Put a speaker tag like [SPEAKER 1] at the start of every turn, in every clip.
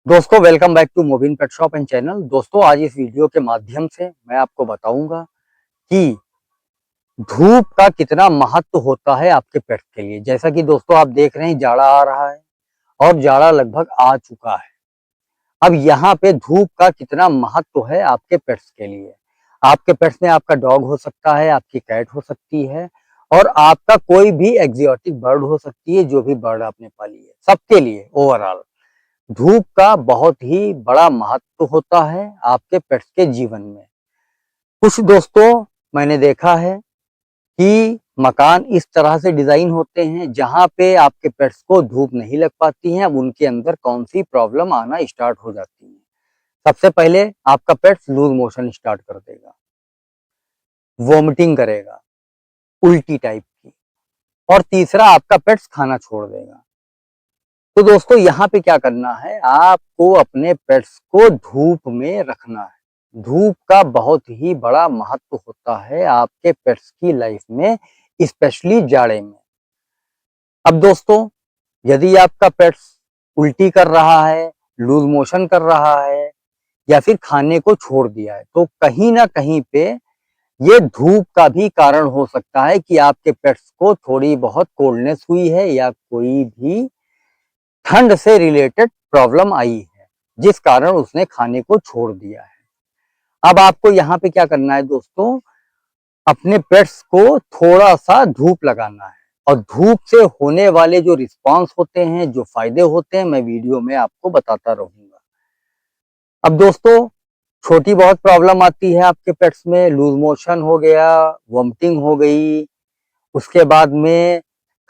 [SPEAKER 1] दोस्तों welcome back to Mobin pet shop and channel. दोस्तों आज इस वीडियो के माध्यम से मैं आपको बताऊंगा कि धूप का कितना महत्व होता है आपके पेट के लिए। जैसा कि दोस्तों आप देख रहे हैं जाड़ा आ रहा है और जाड़ा लगभग आ चुका है। अब यहाँ पे धूप का कितना महत्व है आपके पेट्स के लिए। आपके पेट्स में आपका डॉग हो सकता है, आपकी कैट हो सकती है और आपका कोई भी एक्सोटिक बर्ड हो सकती है, जो भी बर्ड आपने पाली है। सबके लिए ओवरऑल धूप का बहुत ही बड़ा महत्व होता है आपके पेट्स के जीवन में। कुछ दोस्तों मैंने देखा है कि मकान इस तरह से डिजाइन होते हैं जहां पे आपके पेट्स को धूप नहीं लग पाती है। अब उनके अंदर कौन सी प्रॉब्लम आना स्टार्ट हो जाती है। सबसे पहले आपका पेट्स लूज मोशन स्टार्ट कर देगा, वोमिटिंग करेगा, उल्टी टाइप की, और तीसरा आपका पेट्स खाना छोड़ देगा। तो दोस्तों यहाँ पे क्या करना है, आपको अपने पेट्स को धूप में रखना है। धूप का बहुत ही बड़ा महत्व होता है आपके पेट्स की लाइफ में, स्पेशली जाड़े में। अब दोस्तों यदि आपका पेट्स उल्टी कर रहा है, लूज मोशन कर रहा है या फिर खाने को छोड़ दिया है, तो कहीं ना कहीं पे ये धूप का भी कारण हो सकता है कि आपके पेट्स को थोड़ी बहुत कोल्डनेस हुई है या कोई भी ठंड से रिलेटेड प्रॉब्लम आई है, जिस कारण उसने खाने को छोड़ दिया है। अब आपको यहाँ पे क्या करना है दोस्तों, अपने पेट्स को थोड़ा सा धूप लगाना है और धूप से होने वाले जो रिस्पॉन्स होते हैं, जो फायदे होते हैं, मैं वीडियो में आपको बताता रहूंगा। अब दोस्तों छोटी बहुत प्रॉब्लम आती है आपके पेट्स में, लूज मोशन हो गया, वॉमिटिंग हो गई, उसके बाद में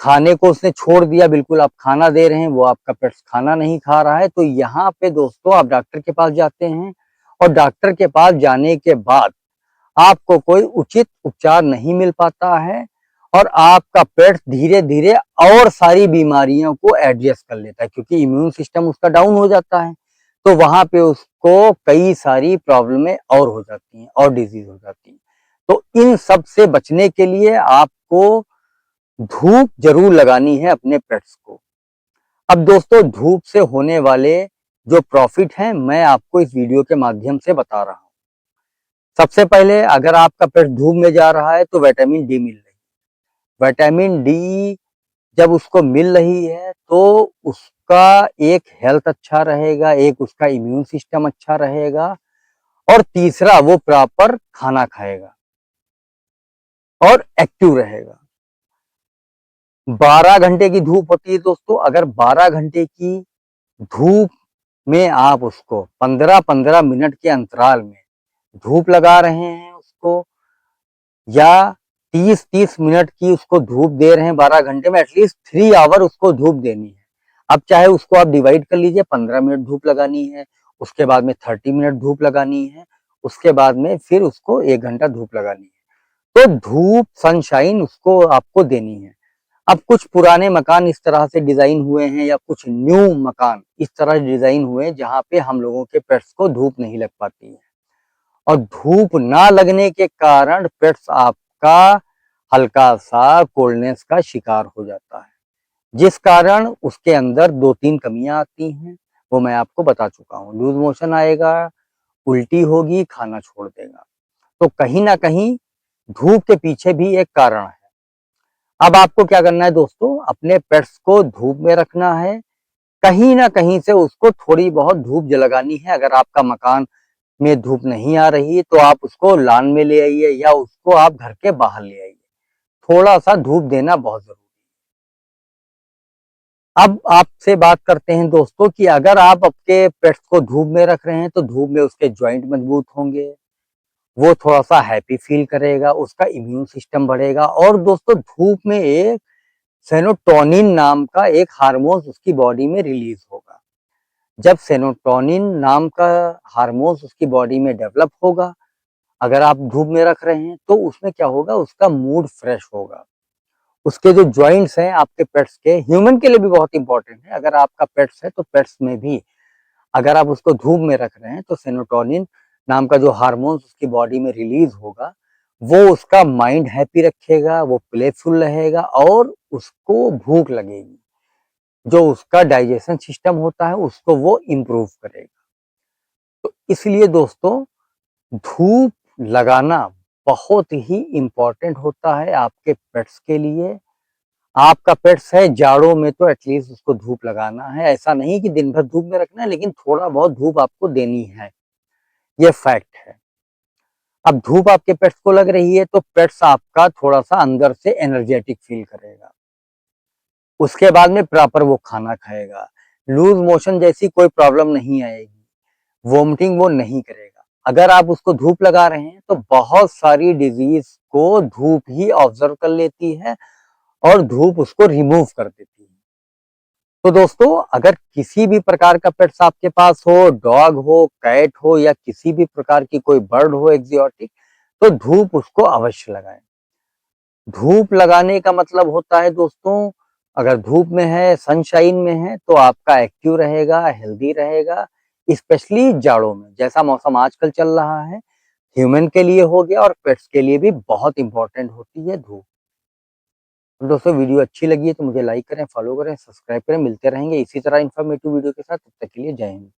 [SPEAKER 1] खाने को उसने छोड़ दिया, बिल्कुल आप खाना दे रहे हैं वो आपका पेट्स खाना नहीं खा रहा है, तो यहाँ पे दोस्तों आप डॉक्टर के पास जाते हैं और डॉक्टर के पास जाने के बाद आपको कोई उचित उपचार नहीं मिल पाता है और आपका पेट्स धीरे धीरे और सारी बीमारियों को एडजस्ट कर लेता है, क्योंकि इम्यून सिस्टम उसका डाउन हो जाता है। तो वहां पे उसको कई सारी प्रॉब्लमें और हो जाती हैं और डिजीज हो जाती है। तो इन सब से बचने के लिए आपको धूप जरूर लगानी है अपने पेट्स को। अब दोस्तों धूप से होने वाले जो प्रॉफिट हैं मैं आपको इस वीडियो के माध्यम से बता रहा हूँ। सबसे पहले अगर आपका पेट धूप में जा रहा है तो विटामिन डी मिल रही है। विटामिन डी जब उसको मिल रही है तो उसका एक हेल्थ अच्छा रहेगा, एक उसका इम्यून सिस्टम अच्छा रहेगा और तीसरा वो प्रॉपर खाना खाएगा और एक्टिव रहेगा। 12 घंटे की धूप होती है दोस्तों, अगर 12 घंटे की धूप में आप उसको 15-15 मिनट के अंतराल में धूप लगा रहे हैं उसको, या 30-30 मिनट की उसको धूप दे रहे हैं 12 घंटे में, एटलीस्ट 3 आवर उसको धूप देनी है। अब चाहे उसको आप डिवाइड कर लीजिए, 15 मिनट धूप लगानी है, उसके बाद में 30 मिनट धूप लगानी है, उसके बाद में फिर उसको 1 घंटा धूप लगानी है। तो धूप सनशाइन उसको आपको देनी है। अब कुछ पुराने मकान इस तरह से डिजाइन हुए हैं या कुछ न्यू मकान इस तरह डिजाइन हुए हैं जहां पे हम लोगों के पेट्स को धूप नहीं लग पाती है और धूप ना लगने के कारण पेट्स आपका हल्का सा कोल्डनेस का शिकार हो जाता है, जिस कारण उसके अंदर 2-3 कमियां आती हैं। वो मैं आपको बता चुका हूँ, लूज मोशन आएगा, उल्टी होगी, खाना छोड़ देगा। तो कहीं ना कहीं धूप के पीछे भी एक कारण है। अब आपको क्या करना है दोस्तों, अपने पेट्स को धूप में रखना है, कहीं ना कहीं से उसको थोड़ी बहुत धूप लगानी है। अगर आपका मकान में धूप नहीं आ रही है तो आप उसको लान में ले आइए या उसको आप घर के बाहर ले आइए। थोड़ा सा धूप देना बहुत जरूरी है। अब आपसे बात करते हैं दोस्तों कि अगर आप आपके पेट्स को धूप में रख रहे हैं तो धूप में उसके जॉइंट मजबूत होंगे, वो थोड़ा सा हैप्पी फील करेगा, उसका इम्यून सिस्टम बढ़ेगा। और दोस्तों धूप में एक सेरोटोनिन नाम का एक हार्मोन उसकी बॉडी में रिलीज होगा। जब सेरोटोनिन नाम का हार्मोन उसकी बॉडी में डेवलप होगा, अगर आप धूप में रख रहे हैं तो उसमें क्या होगा, उसका मूड फ्रेश होगा। उसके जो जॉइंट्स हैं आपके पेट्स के, ह्यूमन के लिए भी बहुत इंपॉर्टेंट है। अगर आपका पेट्स है तो पेट्स में भी अगर आप उसको धूप में रख रहे हैं तो सेरोटोनिन नाम का जो हार्मोन उसकी बॉडी में रिलीज होगा, वो उसका माइंड हैप्पी रखेगा, वो प्लेफुल रहेगा और उसको भूख लगेगी। जो उसका डाइजेशन सिस्टम होता है उसको वो इम्प्रूव करेगा। तो इसलिए दोस्तों धूप लगाना बहुत ही इम्पोर्टेंट होता है आपके पेट्स के लिए। आपका पेट्स है जाड़ों में तो एटलीस्ट उसको धूप लगाना है। ऐसा नहीं कि दिन भर धूप में रखना है, लेकिन थोड़ा बहुत धूप आपको देनी है, ये फैक्ट है। अब धूप आपके पेट्स को लग रही है तो पेट्स आपका थोड़ा-सा अंदर से एनर्जेटिक फील करेगा। उसके बाद में प्रॉपर वो खाना खाएगा। लूज़ मोशन जैसी कोई प्रॉब्लम नहीं आएगी। वोमिटिंग वो नहीं करेगा। अगर आप उसको धूप लगा रहे हैं तो बहुत सारी डिज़ीज़ को धूप ही ऑब्ज़र्व कर लेती है और धूप उसको रिमूव कर देती है। तो दोस्तों अगर किसी भी प्रकार का पेट्स आपके पास हो, डॉग हो, कैट हो या किसी भी प्रकार की कोई बर्ड हो एक्ज़ोटिक, तो धूप उसको अवश्य लगाएँ। धूप लगाने का मतलब होता है दोस्तों, अगर धूप में है, सनशाइन में है तो आपका एक्टिव रहेगा, हेल्दी रहेगा, स्पेशली जाड़ों में। जैसा मौसम आजकल चल रहा है, ह्यूमन के लिए हो गया और पेट्स के लिए भी बहुत इम्पोर्टेंट होती है धूप। तो दोस्तों वीडियो अच्छी लगी है तो मुझे लाइक करें, फॉलो करें, सब्सक्राइब करें। मिलते रहेंगे इसी तरह इन्फॉर्मेटिव वीडियो के साथ। तब तक के लिए जय हिंद।